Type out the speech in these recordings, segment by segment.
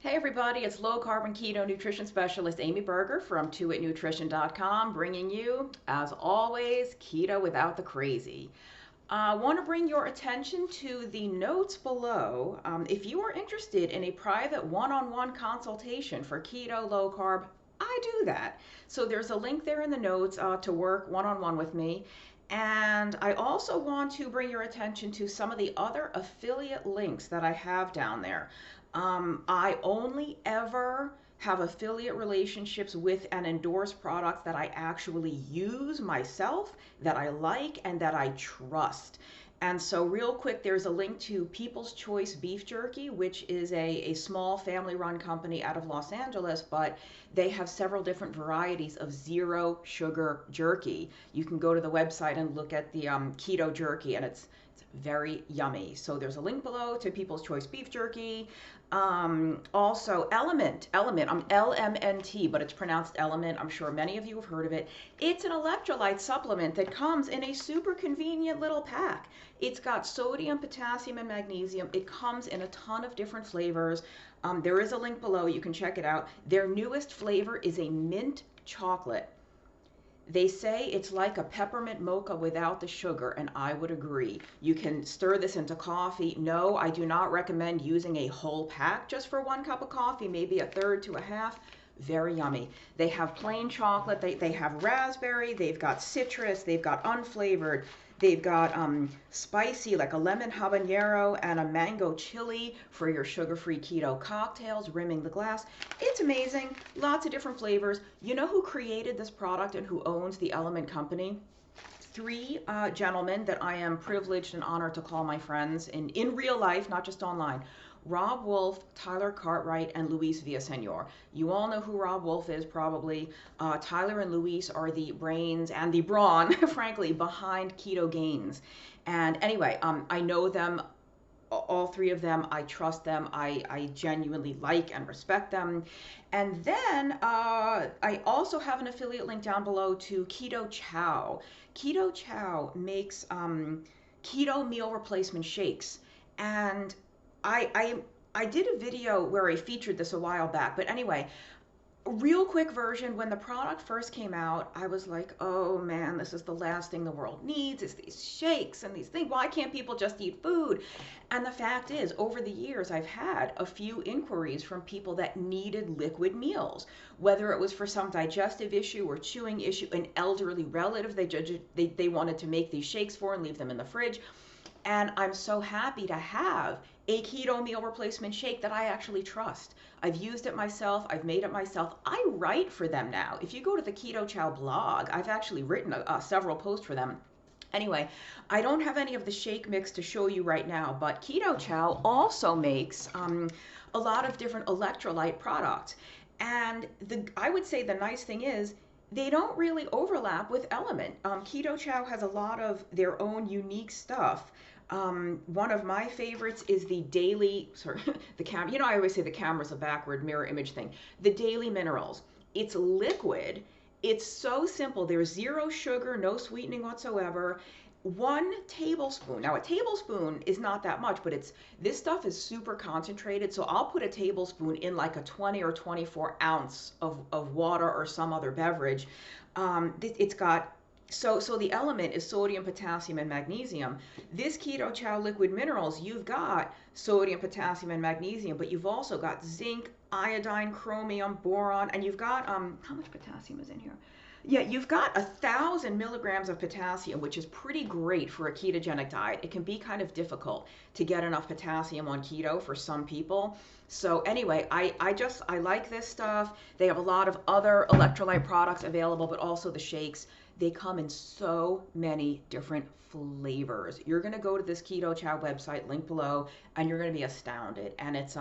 Hey everybody, it's low carb and keto nutrition specialist Amy Berger from 28nutrition.com, bringing you, as always, keto without the crazy. I want to bring your attention to the notes below. If you are interested in a private one-on-one consultation for keto, low carb, I do that. So there's a link there in the notes to work one-on-one with me. And I also want to bring your attention to some of the other affiliate links that I have down there. I only ever have affiliate relationships with and endorse products that I actually use myself, that I like, and that I trust. And so, real quick, there's a link to People's Choice Beef Jerky, which is a small family run company out of Los Angeles, but they have several different varieties of zero sugar jerky. You can go to the website and look at the keto jerky, and it's very yummy. So there's a link below to People's Choice Beef Jerky. Also, LMNT, but it's pronounced Element. I'm sure many of you have heard of it. It's an electrolyte supplement that comes in a super convenient little pack. It's got sodium, potassium, and magnesium. It comes in a ton of different flavors. There is a link below. You can check it out. Their newest flavor is a mint chocolate. They say it's like a peppermint mocha without the sugar, and I would agree. You can stir this into coffee. No, I do not recommend using a whole pack just for 1 cup of coffee, maybe a third to a half. Very yummy. They have plain chocolate, they have raspberry, they've got citrus, they've got unflavored, they've got spicy, like a lemon habanero and a mango chili for your sugar-free keto cocktails, rimming the glass. It's amazing. Lots of different flavors. You know who created this product and who owns the Element company? Three gentlemen that I am privileged and honored to call my friends in real life, not just online. Rob Wolf, Tyler Cartwright, and Luis Villasenor. You all know who Rob Wolf is, probably. Tyler and Luis are the brains and the brawn, frankly, behind Keto Gains. And anyway, I know them, all three of them. I trust them. I genuinely like and respect them. And then I also have an affiliate link down below to Keto Chow. Keto Chow makes keto meal replacement shakes. And I did a video where I featured this a while back, but anyway, a real quick version. When the product first came out, I was like, oh man, this is the last thing the world needs, is these shakes and these things. Why can't people just eat food? And the fact is, over the years, I've had a few inquiries from people that needed liquid meals, whether it was for some digestive issue or chewing issue, an elderly relative they wanted to make these shakes for and leave them in the fridge. And I'm so happy to have a keto meal replacement shake that I actually trust. I've used it myself. I've made it myself. I write for them now. If you go to the Keto Chow blog, I've actually written several posts for them. Anyway, I don't have any of the shake mix to show you right now, but Keto Chow also makes a lot of different electrolyte products. And I would say the nice thing is, they don't really overlap with Element. Keto Chow has a lot of their own unique stuff. One of my favorites is the daily, the camera, you know, I always say the camera's a backward mirror image thing. The daily minerals. It's liquid. It's so simple. There's zero sugar, no sweetening whatsoever. 1 tablespoon. Now, a tablespoon is not that much, but this stuff is super concentrated. So I'll put a tablespoon in like a 20 or 24 ounce of water or some other beverage. It's got so the element is sodium, potassium, and magnesium. This Keto Chow liquid minerals, you've got sodium, potassium, and magnesium, but you've also got zinc, iodine, chromium, boron, and you've got, how much potassium is in here? Yeah, you've got 1,000 milligrams of potassium, which is pretty great for a ketogenic diet. It can be kind of difficult to get enough potassium on keto for some people. So anyway, I like this stuff. They have a lot of other electrolyte products available, but also the shakes. They come in so many different flavors. You're going to go to this Keto Chow website, link below, and you're going to be astounded. And it's,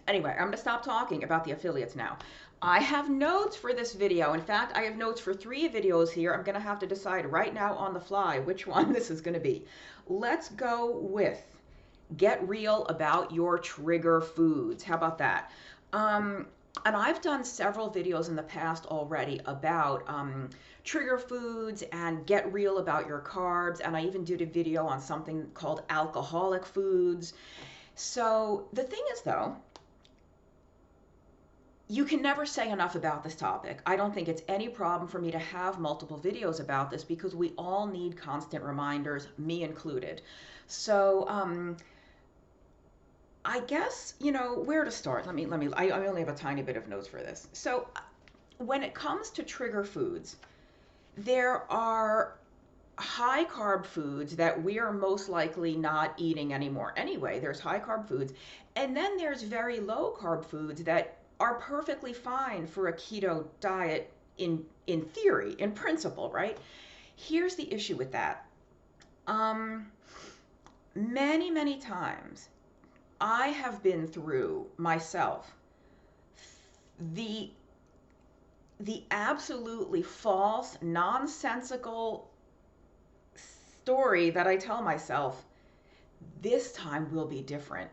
anyway, I'm going to stop talking about the affiliates now. I have notes for this video. In fact, I have notes for 3 videos here. I'm going to have to decide right now on the fly which one this is going to be. Let's go with get real about your trigger foods. How about that? And I've done several videos in the past already about trigger foods and get real about your carbs. And I even did a video on something called alcoholic foods. So the thing is, though, you can never say enough about this topic. I don't think it's any problem for me to have multiple videos about this because we all need constant reminders, me included. So, I guess, where to start. I only have a tiny bit of notes for this. So, when it comes to trigger foods, there are high carb foods that we are most likely not eating anymore. Anyway, there's high carb foods. And then there's very low carb foods that are perfectly fine for a keto diet in theory, in principle, right? Here's the issue with that. Many, many times I have been through myself the absolutely false, nonsensical story that I tell myself, this time will be different.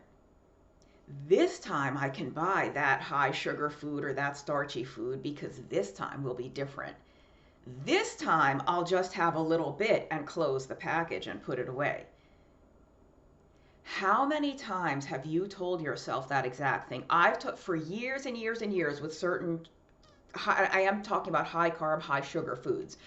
This time I can buy that high sugar food or that starchy food because this time will be different. This time I'll just have a little bit and close the package and put it away. How many times have you told yourself that exact thing? I've took for years and years and years with certain, I am talking about high carb, high sugar foods.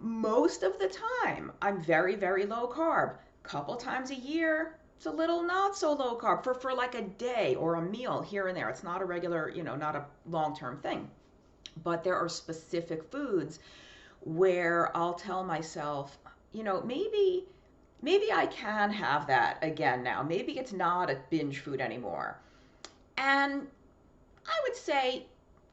Most of the time I'm very, very low carb. Couple times a year, it's a little not so low carb for like a day or a meal here and there. It's not a regular, not a long-term thing. But there are specific foods where I'll tell myself, maybe I can have that again now. Maybe it's not a binge food anymore. And I would say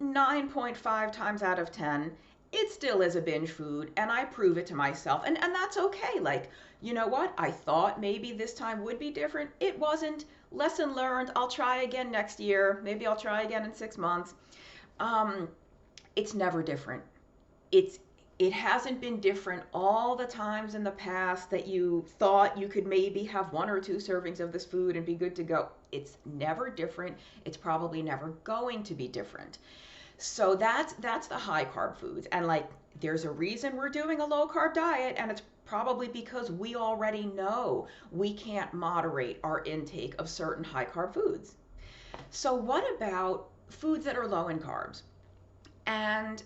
9.5 times out of 10, it still is a binge food, and I prove it to myself. And that's okay. Like, you know what? I thought maybe this time would be different. It wasn't. Lesson learned. I'll try again next year. Maybe I'll try again in 6 months. It's never different. It hasn't been different all the times in the past that you thought you could maybe have 1 or 2 servings of this food and be good to go. It's never different. It's probably never going to be different. So that's the high carb foods. And like, there's a reason we're doing a low carb diet, and it's probably because we already know we can't moderate our intake of certain high carb foods. So what about foods that are low in carbs? And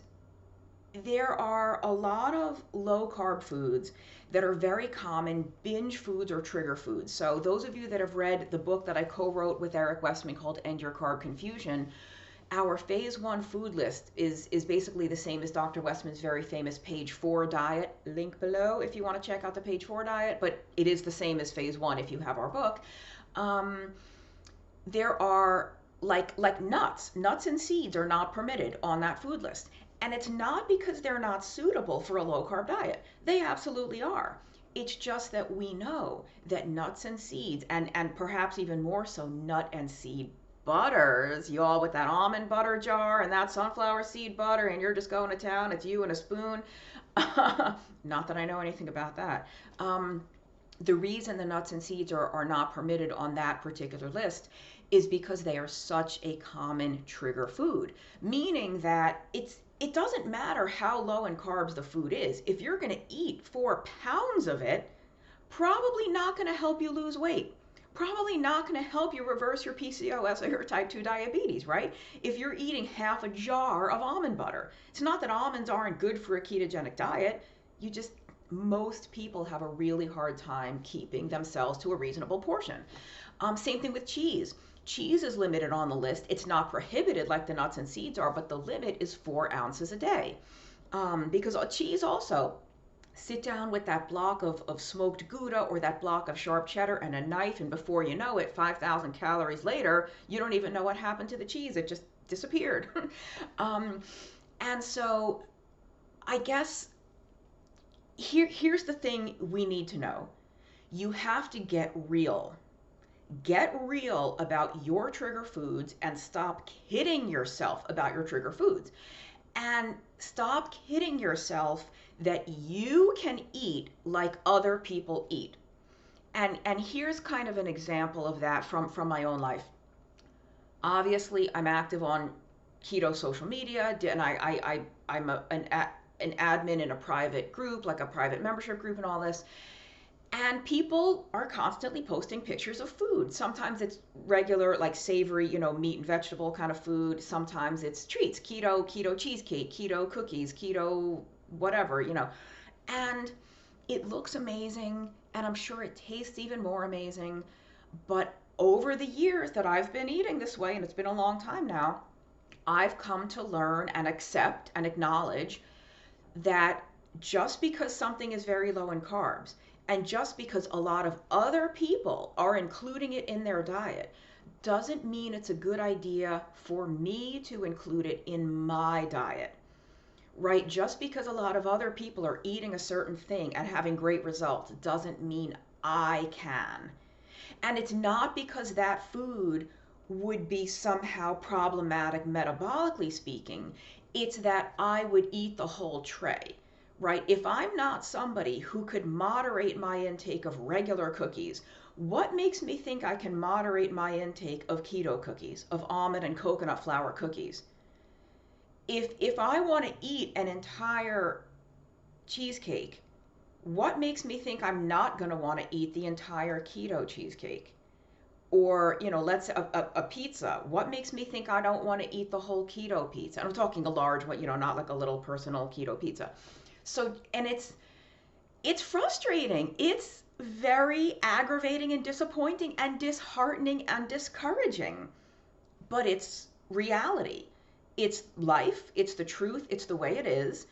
there are a lot of low carb foods that are very common binge foods or trigger foods. So those of you that have read the book that I co-wrote with Eric Westman called End Your Carb Confusion, our phase 1 food list is basically the same as Dr. Westman's very famous page 4 diet. Link below if you want to check out the page 4 diet, but it is the same as phase 1 if you have our book. There are like nuts and seeds are not permitted on that food list. And it's not because they're not suitable for a low carb diet. They absolutely are. It's just that we know that nuts and seeds, and perhaps even more so nut and seed butters, you all with that almond butter jar and that sunflower seed butter, and you're just going to town, it's you and a spoon. Not that I know anything about that. The reason the nuts and seeds are not permitted on that particular list is because they are such a common trigger food, meaning that it doesn't matter how low in carbs the food is. If you're going to eat 4 pounds of it, probably not going to help you lose weight. Probably not going to help you reverse your PCOS or your type 2 diabetes, right? If you're eating half a jar of almond butter. It's not that almonds aren't good for a ketogenic diet. Most people have a really hard time keeping themselves to a reasonable portion. Same thing with cheese. Cheese is limited on the list. It's not prohibited like the nuts and seeds are, but the limit is 4 ounces a day. Because cheese also, sit down with that block of smoked Gouda or that block of sharp cheddar and a knife, and before you know it, 5,000 calories later, you don't even know what happened to the cheese. It just disappeared. And so I guess here's the thing we need to know. You have to get real. Get real about your trigger foods and stop kidding yourself about your trigger foods. And stop kidding yourself that you can eat like other people eat. And here's kind of an example of that from my own life. Obviously, I'm active on keto social media, and I'm an admin in a private group, like a private membership group and all this. And people are constantly posting pictures of food. Sometimes it's regular, like savory, meat and vegetable kind of food. Sometimes it's treats, keto cheesecake, keto cookies, keto whatever. And it looks amazing, and I'm sure it tastes even more amazing. But over the years that I've been eating this way, and it's been a long time now, I've come to learn and accept and acknowledge that just because something is very low in carbs and just because a lot of other people are including it in their diet doesn't mean it's a good idea for me to include it in my diet, right? Just because a lot of other people are eating a certain thing and having great results doesn't mean I can. And it's not because that food would be somehow problematic metabolically speaking. It's that I would eat the whole tray, right? If I'm not somebody who could moderate my intake of regular cookies, what makes me think I can moderate my intake of keto cookies, of almond and coconut flour cookies? If I want to eat an entire cheesecake, what makes me think I'm not going to want to eat the entire keto cheesecake? Or, let's a pizza. What makes me think I don't want to eat the whole keto pizza? And I'm talking a large one, not like a little personal keto pizza. So, and it's frustrating. It's very aggravating and disappointing and disheartening and discouraging. But it's reality. It's life. It's the truth. It's the way it is.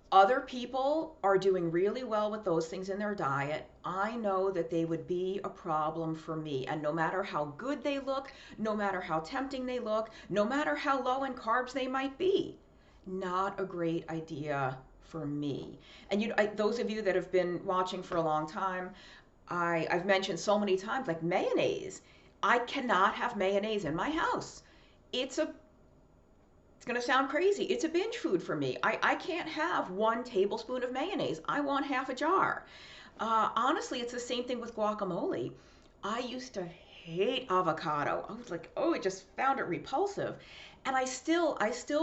Other people are doing really well with those things in their diet. I know that they would be a problem for me. And no matter how good they look, no matter how tempting they look, no matter how low in carbs they might be, not a great idea for me. And those of you that have been watching for a long time, I've mentioned so many times, like mayonnaise. I cannot have mayonnaise in my house. It's going to sound crazy. It's a binge food for me. I can't have 1 tablespoon of mayonnaise. I want half a jar. Honestly, it's the same thing with guacamole. I used to hate avocado. I was like, oh, I just found it repulsive. And I still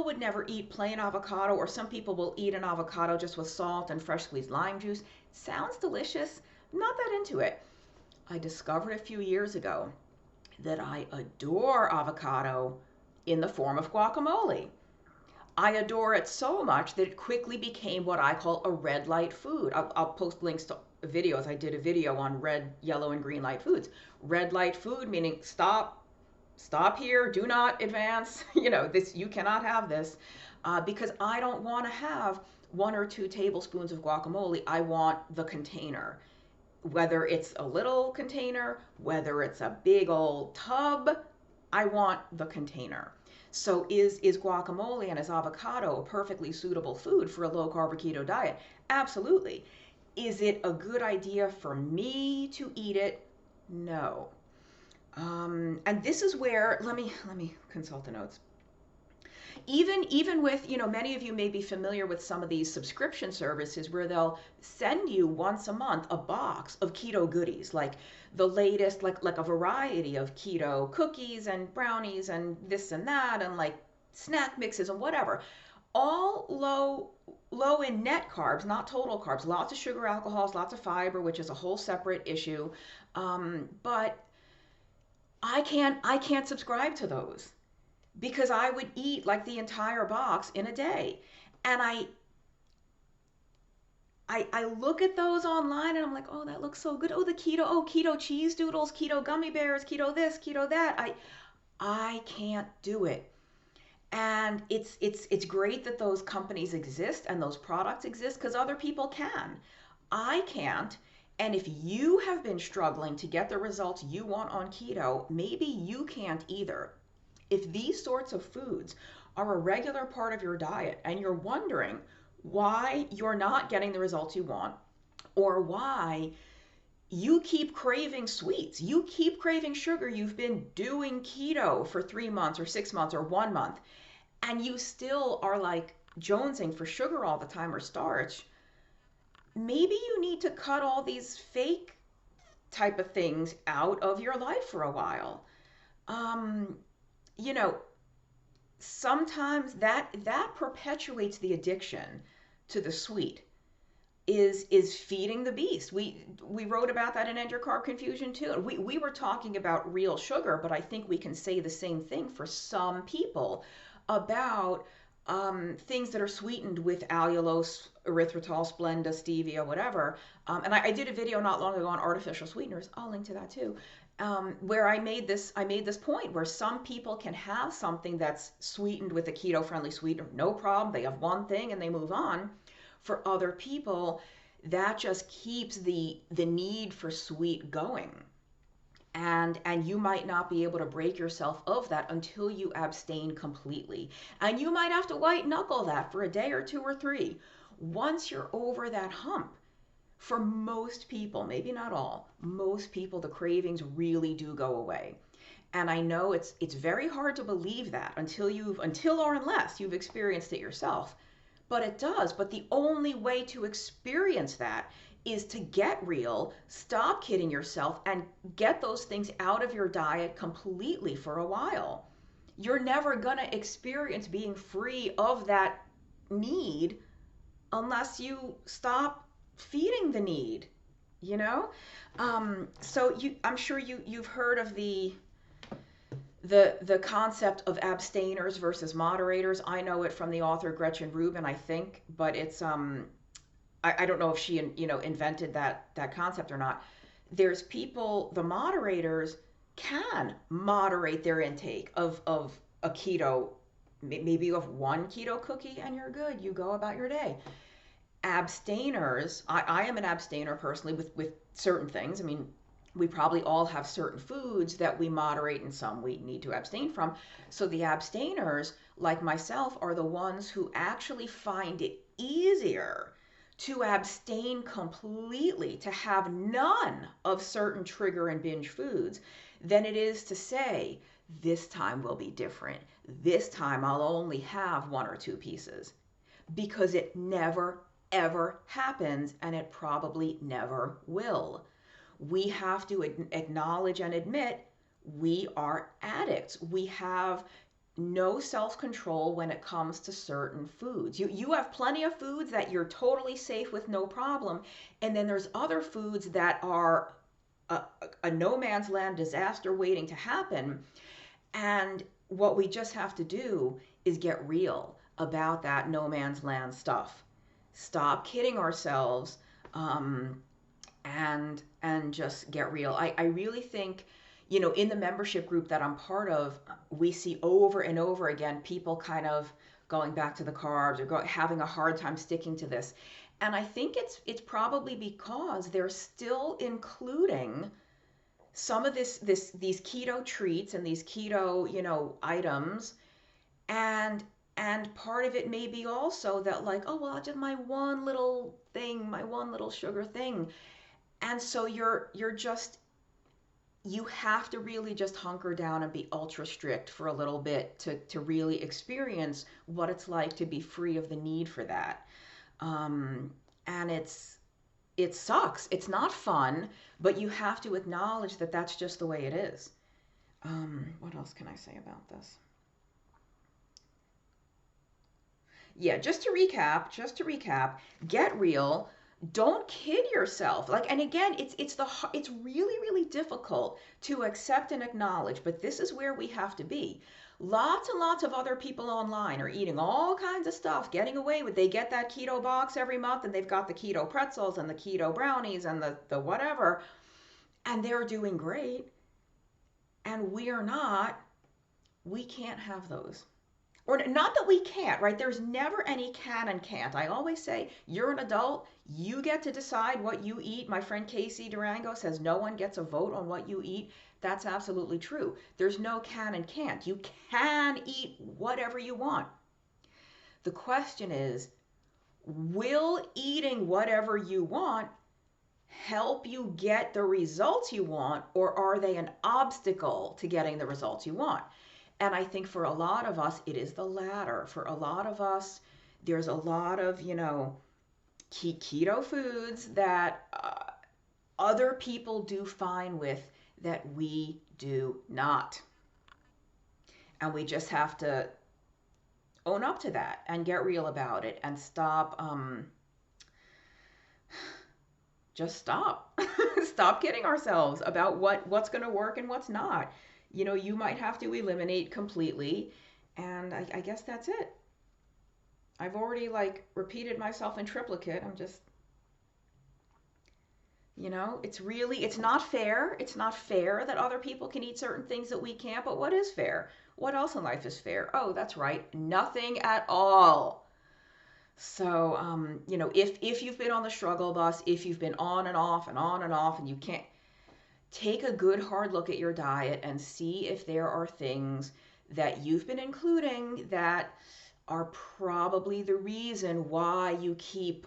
would never eat plain avocado, or some people will eat an avocado just with salt and fresh squeezed lime juice. Sounds delicious. I'm not that into it. I discovered a few years ago that I adore avocado in the form of guacamole. I adore it so much that it quickly became what I call a red light food. I'll post links to videos. I did a video on red, yellow, and green light foods. Red light food meaning stop here, do not advance. This, you cannot have this, because I don't want to have 1 or 2 tablespoons of guacamole. I want the container. Whether it's a little container, whether it's a big old tub, I want the container. So is guacamole and is avocado a perfectly suitable food for a low carb or keto diet? Absolutely. Is it a good idea for me to eat it? No. And this is where, let me consult the notes. Even with, many of you may be familiar with some of these subscription services where they'll send you once a month a box of keto goodies, like the latest, like a variety of keto cookies and brownies and this and that, and like snack mixes and whatever. All low in net carbs, not total carbs, lots of sugar, alcohols, lots of fiber, which is a whole separate issue. But I can't subscribe to those, because I would eat like the entire box in a day. And I look at those online and I'm like, oh, that looks so good. Oh, keto cheese doodles, keto gummy bears, keto this, keto that. I can't do it. And it's great that those companies exist and those products exist because other people can. I can't. And if you have been struggling to get the results you want on keto, maybe you can't either. If these sorts of foods are a regular part of your diet and you're wondering why you're not getting the results you want, or why you keep craving sweets, you keep craving sugar, you've been doing keto for 3 months or 6 months or 1 month, and you still are like jonesing for sugar all the time or starch, maybe you need to cut all these fake type of things out of your life for a while. You know, sometimes that perpetuates the addiction to the sweet. is feeding the beast. We wrote about that in End Your Carb Confusion too. We were talking about real sugar, but I think we can say the same thing for some people about things that are sweetened with allulose, erythritol, Splenda, stevia, whatever. And I did a video not long ago on artificial sweeteners. I'll link to that too. Where I made this point where some people can have something that's sweetened with a keto-friendly sweetener, no problem. They have one thing and they move on. For other people, that just keeps the need for sweet going. And you might not be able to break yourself of that until you abstain completely. And you might have to white knuckle that for a day or two or three. Once you're over that hump, for most people, maybe not all, most people, the cravings really do go away. And I know it's very hard to believe that until or unless you've experienced it yourself. But it does. But the only way to experience that is to get real, stop kidding yourself, and get those things out of your diet completely for a while. You're never going to experience being free of that need unless you stop feeding the need, you know? I'm sure you've heard of the concept of abstainers versus moderators. I know it from the author Gretchen Rubin, I think, but it's I don't know if she invented that concept or not. There's people, the moderators can moderate their intake of a keto. Maybe you have one keto cookie and you're good. You go about your day. Abstainers, I am an abstainer personally with certain things. I mean, we probably all have certain foods that we moderate and some we need to abstain from. So the abstainers, like myself, are the ones who actually find it easier to abstain completely, to have none of certain trigger and binge foods, than it is to say, this time will be different. This time I'll only have one or two pieces. Because it never, ever happens, and it probably never will. We have to acknowledge and admit we are addicts. We have no self-control when it comes to certain foods. You have plenty of foods that you're totally safe with, no problem. And then there's other foods that are a no man's land disaster waiting to happen. And what we just have to do is get real about that no man's land stuff. Stop kidding ourselves, and just get real. I really think, in the membership group that I'm part of, we see over and over again people kind of going back to the carbs or having a hard time sticking to this. And I think it's probably because they're still including some of these keto treats and these keto, items, and part of it may be also that, like, oh well, just my one little thing, my one little sugar thing. And so you have to really just hunker down and be ultra strict for a little bit to really experience what it's like to be free of the need for that. And it sucks. It's not fun, but you have to acknowledge that that's just the way it is. What else can I say about this? Yeah, just to recap, get real. Don't kid yourself. Like, and again, it's really, really difficult to accept and acknowledge, but this is where we have to be. Lots and lots of other people online are eating all kinds of stuff, getting away with. They get that keto box every month, and they've got the keto pretzels and the keto brownies and the whatever, and they're doing great. And we are not. We can't have those. Or not that we can't, right? There's never any can and can't. I always say, you're an adult. You get to decide what you eat. My friend Casey Durango says no one gets a vote on what you eat. That's absolutely true. There's no can and can't. You can eat whatever you want. The question is, will eating whatever you want help you get the results you want, or are they an obstacle to getting the results you want? And I think for a lot of us, it is the latter. For a lot of us, there's a lot of, keto foods that other people do fine with that we do not. And we just have to own up to that and get real about it and stop just stop. Stop kidding ourselves about what's going to work and what's not. You know, you might have to eliminate completely, and I guess that's it. I've already like repeated myself in triplicate. I'm just, you know, it's not fair. It's not fair that other people can eat certain things that we can't, but what is fair? What else in life is fair? Oh, that's right, nothing at all. So, you know, if you've been on the struggle bus, if you've been on and off and on and off, and you can't, take a good hard look at your diet and see if there are things that you've been including that are probably the reason why you keep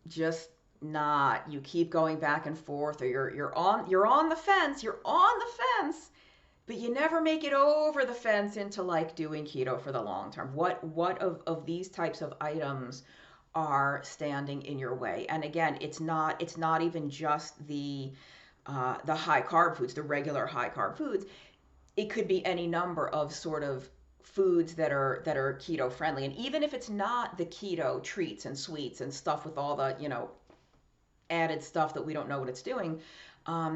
just not, you keep going back and forth, or you're on the fence, but you never make it over the fence into like doing keto for the long term. What of these types of items are standing in your way? And again, it's not even just the high carb foods, the regular high carb foods. It could be any number of sort of foods that are keto friendly. And even if it's not the keto treats and sweets and stuff with all the, you know, added stuff that we don't know what it's doing,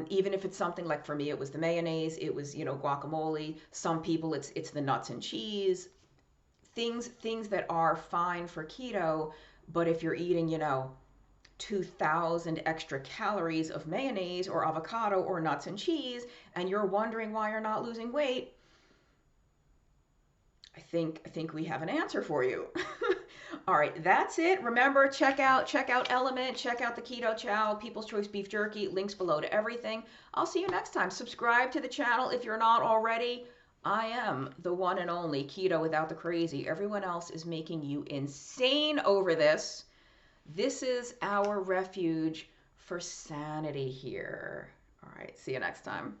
even if it's something like, for me it was the mayonnaise, it was, you know, guacamole. Some people it's the nuts and cheese, things that are fine for keto. But if you're eating, you know, 2,000 extra calories of mayonnaise or avocado or nuts and cheese, and you're wondering why you're not losing weight, I think we have an answer for you. All right, that's it. Remember, check out Element, check out the Keto Chow, People's Choice Beef Jerky, links below to everything. I'll see you next time. Subscribe to the channel if you're not already. I am the one and only keto without the crazy. Everyone else is making you insane over this. This is our refuge for sanity here. All right, see you next time.